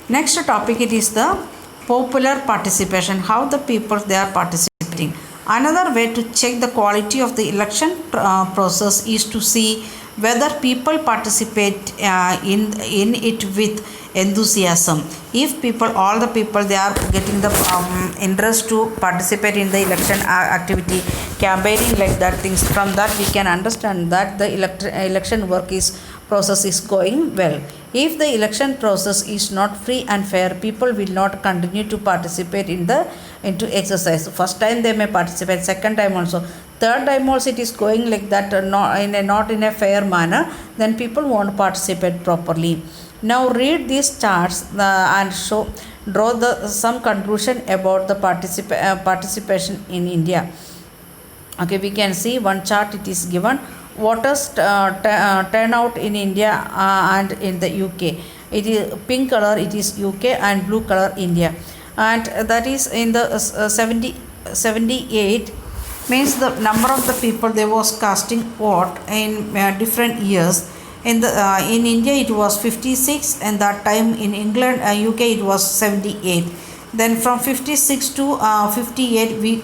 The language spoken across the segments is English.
Next topic, it is the popular participation, how the people they are participating. Another way to check the quality of the election process is to see whether people participate in it with enthusiasm. If people, all the people, they are getting the interest to participate in the election activity, campaigning like that things, from that we can understand that the election work is process is going well. If the election process is not free and fair, people will not continue to participate in the into exercise. First time they may participate, second time also, third time also it is going like that, not in a fair manner, then people won't participate properly. Now read these charts and draw the some conclusion about the participation in India. Okay, we can see one chart, it is given voters turnout in India and in the UK. It is pink color, it is UK, and blue color India. And that is in the 78 means the number of the people they was casting vote in different years. In India it was 56, and that time in England, UK, it was 78. Then from 56 to 58 we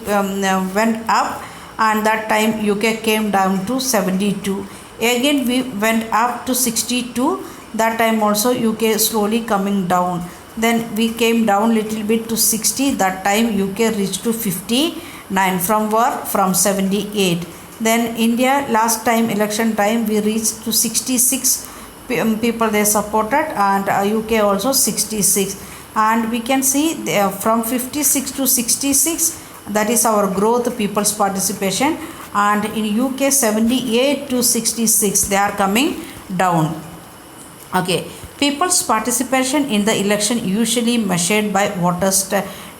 went up, and that time UK came down to 72. Again we went up to 62, that time also UK slowly coming down. Then we came down little bit to 60, that time UK reached to 59. From where? From 78. Then India, last time election time we reached to 66 people they supported, and UK also 66. And we can see from 56 to 66, that is our growth, people's participation. And in UK 78 to 66 they are coming down. Okay, people's participation in the election usually measured by voters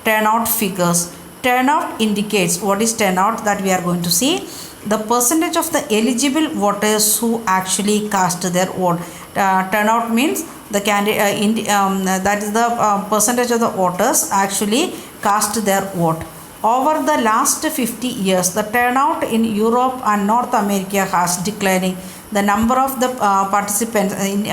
turnout figures. Turnout indicates, what is turnout, that we are going to see the percentage of the eligible voters who actually cast their vote. Turnout means the candidate that is the percentage of the voters actually cast their vote. Over the last 50 years, the turnout in Europe and North America has declining. The number of the participants in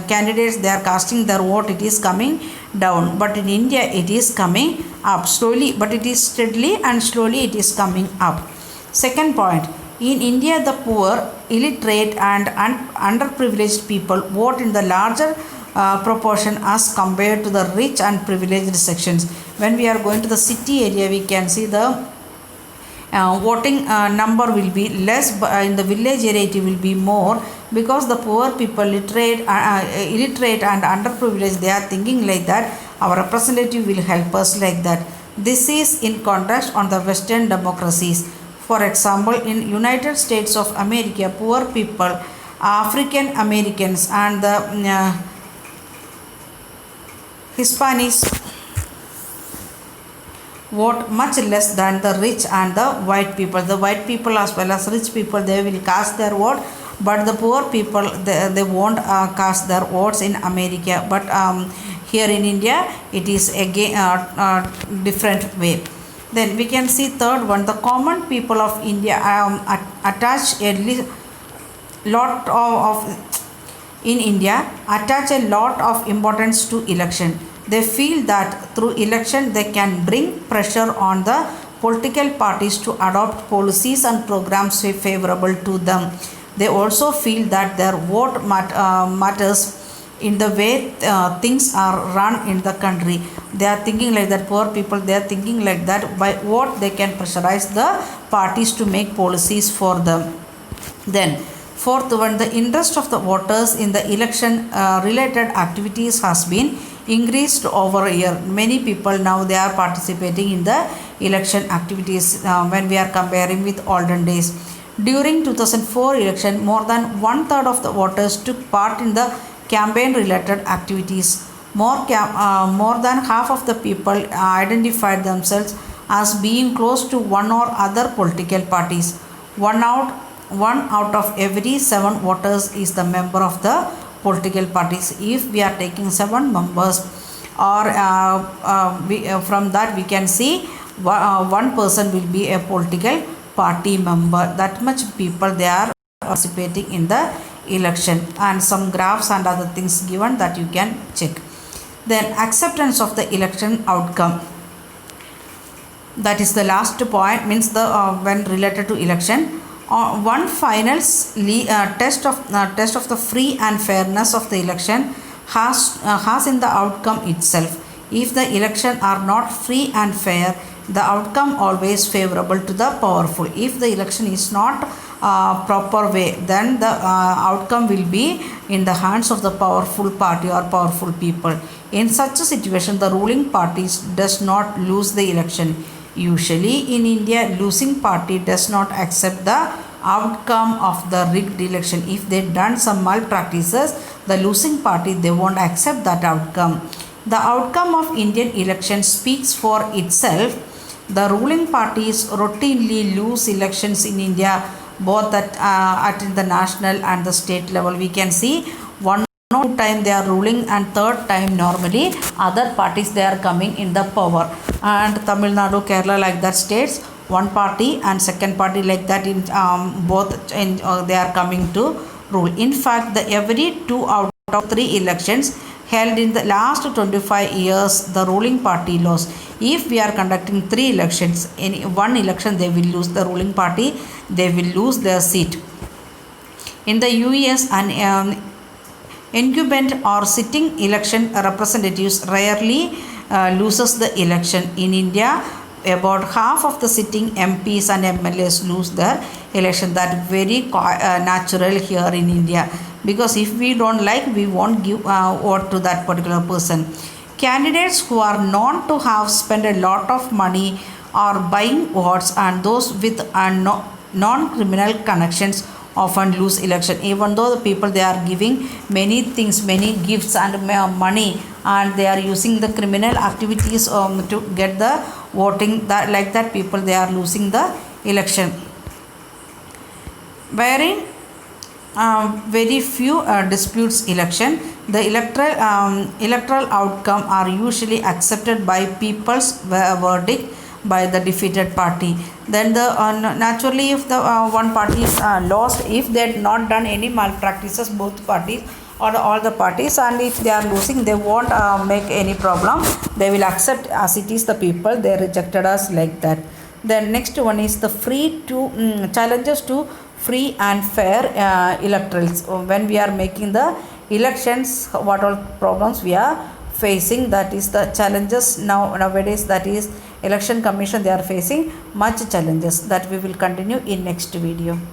candidates they are casting their vote, it is coming down. But in India it is coming up slowly, but it is steadily and slowly it is coming up. Second point, in India the poor, illiterate and underprivileged people vote in the larger proportion as compared to the rich and privileged sections. When we are going to the city area, we can see the voting number will be less, but in the village area it will be more, because the poor people, illiterate and underprivileged, they are thinking like that our representative will help us like that. This is in contrast on the Western democracies. For example, in United States of America, poor people, African Americans and the Hispanics vote much less than the rich and the white people. The white people as well as rich people, they will cast their vote, but the poor people, they won't cast their votes in America. But here in India it is again different way. Then we can see third one, the common people of India attach a lot of in India attach a lot of importance to election. They feel that through election they can bring pressure on the political parties to adopt policies and programs favorable to them. They also feel that their vote matters in the way things are run in the country. They are thinking like that, poor people, they are thinking like that, by what they can pressurize the parties to make policies for them. Then fourth one, the interest of the voters in the election related activities has been increased over a year. Many people now they are participating in the election activities when we are comparing with olden days. During 2004 election, more than one third of the voters took part in the campaign related activities. More than half of the people identified themselves as being close to one or other political parties. One out of every 7 voters is the member of the political parties. If we are taking 7 members, or from that we can see one person will be a political party member. That much people they are participating in the election, and some graphs and other things given that you can check. Then acceptance of the election outcome. That is the last point, means the when related to election. One final test of the free and fairness of the election has in the outcome itself. If the election are not free and fair, the outcome always favorable to the powerful. If the election is not proper way, then the outcome will be in the hands of the powerful party or powerful people. In such a situation, the ruling parties does not lose the election. Usually in India, losing party does not accept the outcome of the rigged election. If they done some malpractices, the losing party, they won't accept that outcome. The outcome of Indian election speaks for itself. The ruling parties routinely lose elections in India, both at the national and the state level. We can see one time they are ruling, and third time normally other parties they are coming in the power. And Tamil Nadu, Kerala, like that states, one party and second party like that in both in, they are coming to rule. In fact, the every 2 out of 3 elections held in the last 25 years, the ruling party lost. If we are conducting 3 elections, in one election they will lose, the ruling party, they will lose their seat. In the US, an incumbent or sitting election representatives rarely loses the election. In India, about half of the sitting MPs and MLAs lose their election. That very natural here in India, because if we don't like, we won't give vote to that particular person. Candidates who are known to have spent a lot of money are buying votes, and those with non-criminal connections often lose election. Even though the people, they are giving many things, many gifts and money, and they are using the criminal activities to get the voting, that like that people, they are losing the election. Wherein very few disputes election, the electoral outcome are usually accepted by people's verdict by the defeated party. Then the naturally, if the one party is lost, if they had not done any malpractices, both parties or all the parties, and if they are losing, they won't make any problem. They will accept as it is, the people they rejected us, like that. Then next one is the challenges to free and fair electorals. When we are making the elections, what all problems we are facing, that is the challenges nowadays, that is election commission, they are facing much challenges. That we will continue in next video.